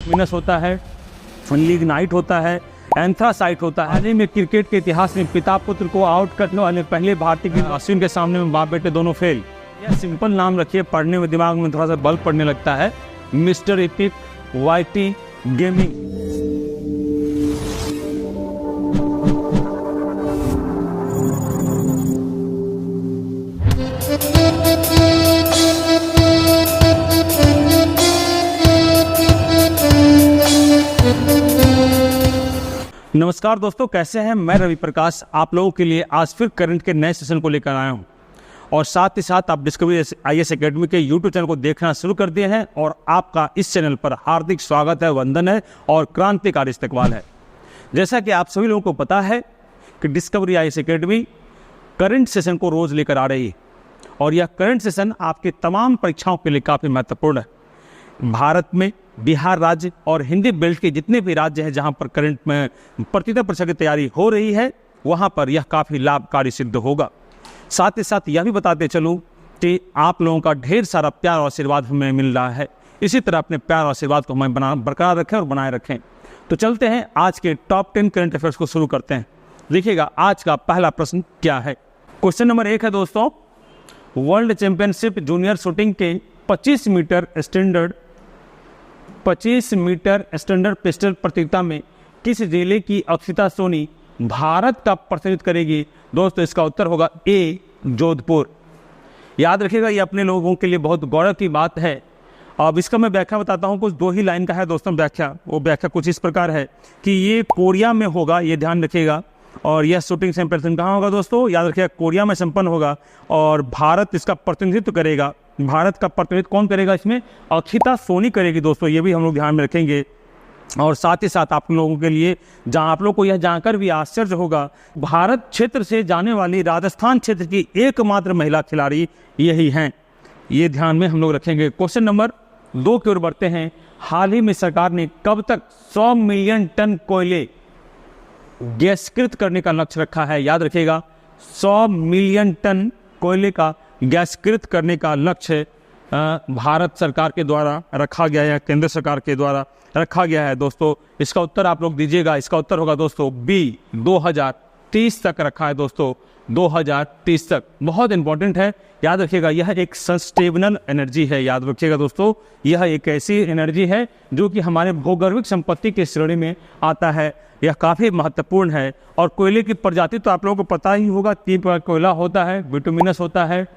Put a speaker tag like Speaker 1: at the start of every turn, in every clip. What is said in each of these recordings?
Speaker 1: Bituminous होता है, lignite होता है, एंथ्रासाइट होता है। हाल ही में क्रिकेट के इतिहास में पिता पुत्र को आउट करने वाले पहले भारतीय क्रिकेटर अश्विन के सामने में बाप बेटे दोनों फेल। यह सिंपल नाम रखिए, पढ़ने में दिमाग में थोड़ा सा बल पड़ने लगता है। Mister Epic YT Gaming. नमस्कार दोस्तों, कैसे हैं? मैं रवि प्रकाश आप लोगों के लिए आज फिर करंट के नए सेशन को लेकर आया हूं और साथ ही साथ आप डिस्कवरी आईएएस एकेडमी के यूट्यूब चैनल को देखना शुरू कर दिए हैं और आपका इस चैनल पर हार्दिक स्वागत है, वंदन है और क्रांतिकारी इस्तकबाल है। जैसा कि आप सभी लोगों को पता है कि discovery IAS academy current session को रोज़ लेकर आ रही है और यह करंट सेशन आपकी तमाम परीक्षाओं के लिए काफ़ी महत्वपूर्ण है। भारत में बिहार राज्य और हिंदी बेल्ट के जितने भी राज्य हैं जहां पर करंट में प्रतियोगिता परीक्षा की तैयारी हो रही है, वहां पर यह काफ़ी लाभकारी सिद्ध होगा। साथ ही साथ यह भी बताते चलूं कि आप लोगों का ढेर सारा प्यार और आशीर्वाद हमें मिल रहा है। इसी तरह अपने प्यार और आशीर्वाद को हमें बरकरार रखें और बनाए रखें। तो चलते हैं आज के टॉप 10 करंट अफेयर्स को शुरू करते हैं। देखिएगा आज का पहला प्रश्न क्या है। क्वेश्चन नंबर 1 है दोस्तों, वर्ल्ड चैंपियनशिप जूनियर शूटिंग के 25 मीटर स्टैंडर्ड पिस्टल प्रतियोगिता में किस जिले की अक्षिता सोनी भारत का प्रतिनिधित्व करेगी? दोस्तों इसका उत्तर होगा ए, जोधपुर। याद रखिएगा, ये अपने लोगों के लिए बहुत गौरव की बात है। अब इसका मैं व्याख्या बताता हूँ, कुछ 2 ही लाइन का है दोस्तों व्याख्या। वो व्याख्या कुछ इस प्रकार है कि ये कोरिया में होगा, ये ध्यान रखिएगा। और यह शूटिंग चैंपियनशिप कहाँ होगा दोस्तों? याद रखिएगा कोरिया में संपन्न होगा और भारत इसका प्रतिनिधित्व करेगा। भारत का प्रतिनिधित्व कौन करेगा इसमें? अक्षिता सोनी करेगी दोस्तों, ये भी हम लोग ध्यान में रखेंगे। और साथ ही साथ आप लोगों के लिए जहां आप लोग को यह जानकर भी आश्चर्य होगा, भारत क्षेत्र से जाने वाली राजस्थान क्षेत्र की एकमात्र महिला खिलाड़ी यही हैं। ये ध्यान में हम लोग रखेंगे। क्वेश्चन नंबर 2 की ओर बढ़ते हैं। हाल ही में सरकार ने कब तक 100 मिलियन टन कोयले गैसीकृत करने का लक्ष्य रखा है? याद रखिएगा, 100 मिलियन टन कोयले का गैसीकृत करने का लक्ष्य भारत सरकार के द्वारा रखा गया है, केंद्र सरकार के द्वारा रखा गया है दोस्तों। इसका उत्तर आप लोग दीजिएगा। इसका उत्तर होगा दोस्तों बी, 2030 तक रखा है दोस्तों, 2030 तक। बहुत इंपॉर्टेंट है, याद रखिएगा। यह एक सस्टेनेबल एनर्जी है। याद रखिएगा दोस्तों, यह एक ऐसी एनर्जी है जो कि हमारे भौगोलिक संपत्ति की श्रेणी में आता है। यह काफ़ी महत्वपूर्ण है। और कोयले की प्रजाति तो आप लोगों को पता ही होगा, 3 प्रकार कोयला होता है, बिटुमिनस होता है,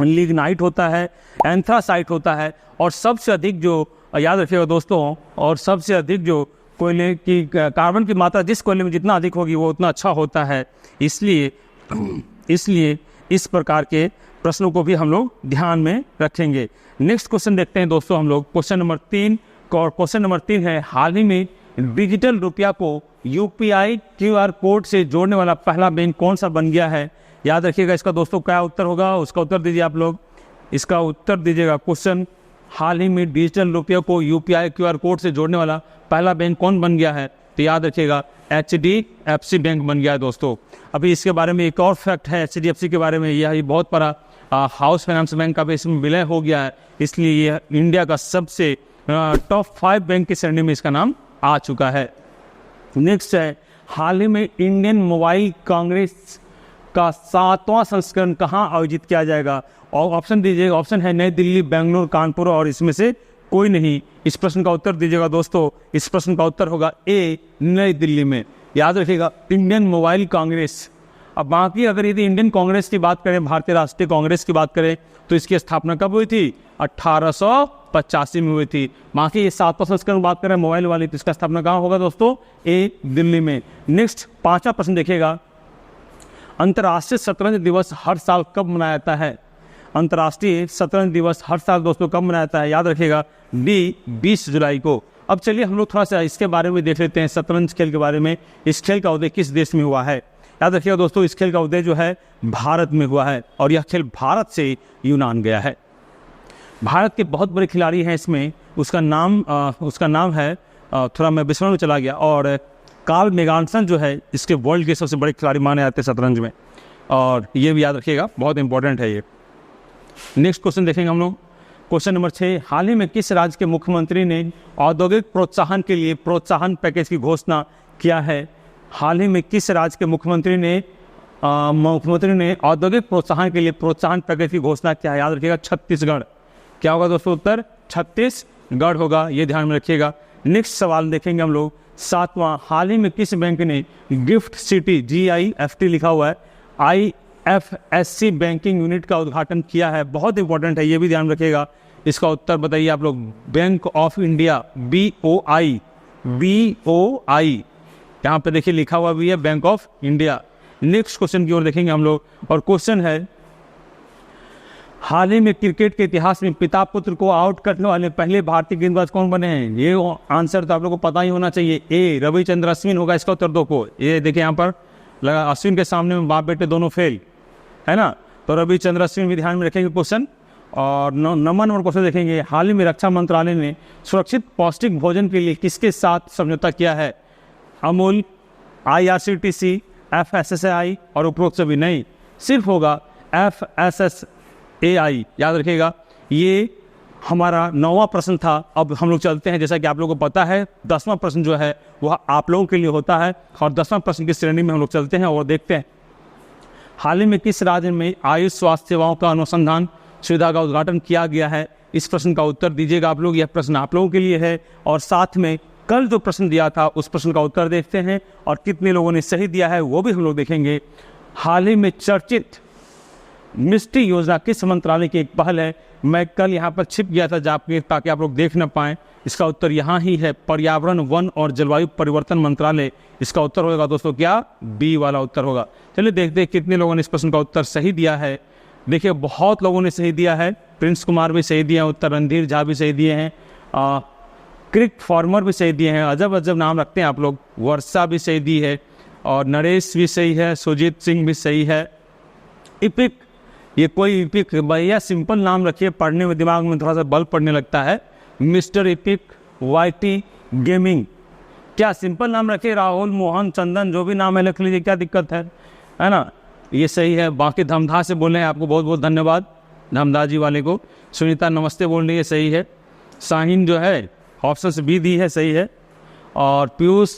Speaker 1: लिग्नाइट होता है, एंथ्रासाइट होता है। और सबसे अधिक जो याद रखिएगा दोस्तों, और सबसे अधिक जो कोयले की कार्बन की मात्रा जिस कोयले में जितना अधिक होगी वो उतना अच्छा होता है। इसलिए इस प्रकार के प्रश्नों को भी हम लोग ध्यान में रखेंगे। नेक्स्ट क्वेश्चन देखते हैं दोस्तों हम लोग, क्वेश्चन नंबर 3। और क्वेश्चन नंबर 3 है, हाल ही में डिजिटल रुपया को यूपीआई क्यूआर कोड से जोड़ने वाला पहला बैंक कौन सा बन गया है? याद रखिएगा इसका दोस्तों क्या उत्तर होगा, उसका उत्तर दीजिए आप लोग। इसका उत्तर दीजिएगा। क्वेश्चन, हाल ही में डिजिटल रुपया को यूपीआई क्यूआर कोड से जोड़ने वाला पहला बैंक कौन बन गया है? तो याद रखिएगा एचडीएफसी बैंक बन गया है दोस्तों। अभी इसके बारे में एक और फैक्ट है एचडीएफसी के बारे में, यह बहुत बड़ा हाउस फाइनेंस बैंक का भी इसमें विलय हो गया है, इसलिए यह इंडिया का सबसे टॉप 5 बैंक की श्रेणी में इसका नाम आ चुका है। नेक्स्ट है, हाल ही में इंडियन मोबाइल कांग्रेस का 7वां संस्करण कहाँ आयोजित किया जाएगा? और ऑप्शन दीजिएगा। ऑप्शन है नई दिल्ली, बेंगलुरु, कानपुर और इसमें से कोई नहीं। इस प्रश्न का उत्तर दीजिएगा दोस्तों। इस प्रश्न का उत्तर होगा ए, नई दिल्ली में। याद रखिएगा इंडियन मोबाइल कांग्रेस। अब बाकी अगर यदि इंडियन कांग्रेस की बात करें, भारतीय राष्ट्रीय कांग्रेस की बात करें, तो इसकी स्थापना कब हुई थी? 1885 में हुई थी। बाकी ये 7वां संस्करण बात करें मोबाइल वाली, तो इसका स्थापना कहाँ होगा दोस्तों? ए, दिल्ली में। नेक्स्ट 5वां प्रश्न देखिएगा, अंतर्राष्ट्रीय शतरंज दिवस हर साल कब मनाया जाता है? अंतर्राष्ट्रीय शतरंज दिवस हर साल दोस्तों कब मनाया जाता है? याद रखिएगा डी, 20 जुलाई को। अब चलिए हम लोग थोड़ा सा इसके बारे में देख लेते हैं, शतरंज खेल के बारे में। इस खेल का उदय किस देश में हुआ है? याद रखिएगा दोस्तों, इस खेल का उदय जो है भारत में हुआ है और यह खेल भारत से यूनान गया है। भारत के बहुत बड़े खिलाड़ी हैं इसमें। उसका नाम है थोड़ा मैं विस्मरण में चला गया, और कार्ल मेगानसन जो है इसके वर्ल्ड के सबसे बड़े खिलाड़ी माने जाते हैं शतरंज में, और ये भी याद रखिएगा, बहुत इंपॉर्टेंट है ये। नेक्स्ट क्वेश्चन देखेंगे हम लोग, क्वेश्चन नंबर 6, हाल ही में किस राज्य के मुख्यमंत्री ने औद्योगिक प्रोत्साहन के लिए प्रोत्साहन पैकेज की घोषणा किया है? हाल ही में किस राज्य के मुख्यमंत्री ने औद्योगिक प्रोत्साहन के लिए प्रोत्साहन पैकेज की घोषणा किया है? याद रखिएगा छत्तीसगढ़। क्या होगा दोस्तों उत्तर? छत्तीसगढ़ होगा, ये ध्यान में रखिएगा। नेक्स्ट सवाल देखेंगे हम लोग 7वां, हाल ही में किस बैंक ने गिफ्ट सिटी GIFT लिखा हुआ है IFSC बैंकिंग यूनिट का उद्घाटन किया है? बहुत इंपॉर्टेंट है, ये भी ध्यान रखिएगा। इसका उत्तर बताइए आप लोग। बैंक ऑफ इंडिया BOI यहाँ पे देखिए लिखा हुआ भी है bank of India. Next question की ओर देखेंगे हम लोग, और क्वेश्चन है हाल ही में क्रिकेट के इतिहास में पिता पुत्र को आउट करने वाले पहले भारतीय गेंदबाज कौन बने हैं? ये आंसर तो आप लोगों को पता ही होना चाहिए। ए रविचंद्र अश्विन होगा इसका उत्तर। दो को ये देखिए यहाँ पर लगा, अश्विन के सामने में बाप बेटे दोनों फेल है ना, तो रविचंद्र अश्विन भी ध्यान में रखेंगे क्वेश्चन। और नंबर क्वेश्चन देखेंगे, हाल ही में रक्षा मंत्रालय ने सुरक्षित पौष्टिक भोजन के लिए किसके साथ समझौता किया है? अमूल, IRCTC, FSSAI और उपरोक्त सभी नहीं, सिर्फ होगा FSSAI। याद रखिएगा, ये हमारा 9वां प्रश्न था। अब हम लोग चलते हैं, जैसा कि आप लोगों को पता है 10वां प्रश्न जो है वह आप लोगों के लिए होता है, और 10वां प्रश्न की श्रेणी में हम लोग चलते हैं और देखते हैं हाल ही में किस राज्य में आयुष स्वास्थ्य सेवाओं का अनुसंधान सुविधा का उद्घाटन किया गया है? इस प्रश्न का उत्तर दीजिएगा आप लोग। यह प्रश्न आप लोगों के लिए है, और साथ में कल जो प्रश्न दिया था उस प्रश्न का उत्तर देखते हैं, और कितने लोगों ने सही दिया है वो भी हम लोग देखेंगे। हाल ही में चर्चित मिस्ट्री योजना किस मंत्रालय की एक पहल है? मैं कल यहाँ पर छिप गया था जाके, ताकि आप लोग देख न पाएँ। इसका उत्तर यहाँ ही है, पर्यावरण वन और जलवायु परिवर्तन मंत्रालय। इसका उत्तर होगा दोस्तों क्या? B वाला उत्तर होगा। चलिए देखते हैं कितने लोगों ने इस प्रश्न का उत्तर सही दिया है। देखिए बहुत लोगों ने सही दिया है। प्रिंस कुमार भी सही दिए हैं उत्तर, रणधीर झा भी सही दिए हैं, क्रिक फार्मर भी सही दिए हैं, अजब अजब नाम रखते हैं आप लोग। वर्षा भी सही दी है, और नरेश भी सही है, सुजीत सिंह भी सही है। इपिक, ये कोई इपिक भैया सिंपल नाम रखिए, पढ़ने में दिमाग में थोड़ा सा बल पड़ने लगता है। मिस्टर इपिक, YT गेमिंग, क्या सिंपल नाम रखिए। राहुल, मोहन, चंदन, जो भी नाम है लिख लीजिए, क्या दिक्कत है ना। ये सही है। बाकी धमधा से बोले हैं, आपको बहुत बहुत धन्यवाद धमधा जी वाले को। सुनीता नमस्ते बोल रही है, सही है। शाहीन जो है ऑप्शन से B दी है, सही है। और पीयूष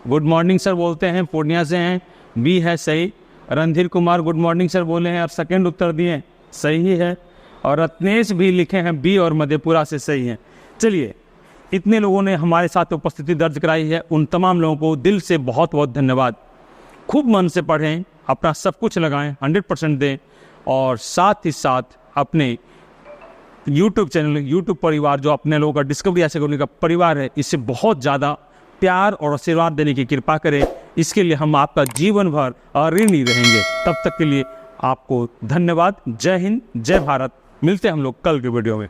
Speaker 1: गुड मॉर्निंग सर बोलते हैं, पूर्णिया से हैं, B है सही। Randhir Kumar good morning sir बोले हैं और सेकंड उत्तर दिए, सही है। और रत्नेश भी लिखे हैं B और मधेपुरा से, सही है। चलिए, इतने लोगों ने हमारे साथ उपस्थिति दर्ज कराई है, उन तमाम लोगों को दिल से बहुत बहुत धन्यवाद। खूब मन से पढ़ें, अपना सब कुछ लगाएं, 100% दें, और साथ ही साथ अपने YouTube चैनल, YouTube परिवार जो अपने लोगों का डिस्कवरी एकेडमी का परिवार है, इससे बहुत ज़्यादा प्यार और आशीर्वाद देने की कृपा करें। इसके लिए हम आपका जीवन भर ऋणी रहेंगे। तब तक के लिए आपको धन्यवाद। जय हिंद, जय भारत। मिलते हैं हम लोग कल के वीडियो में।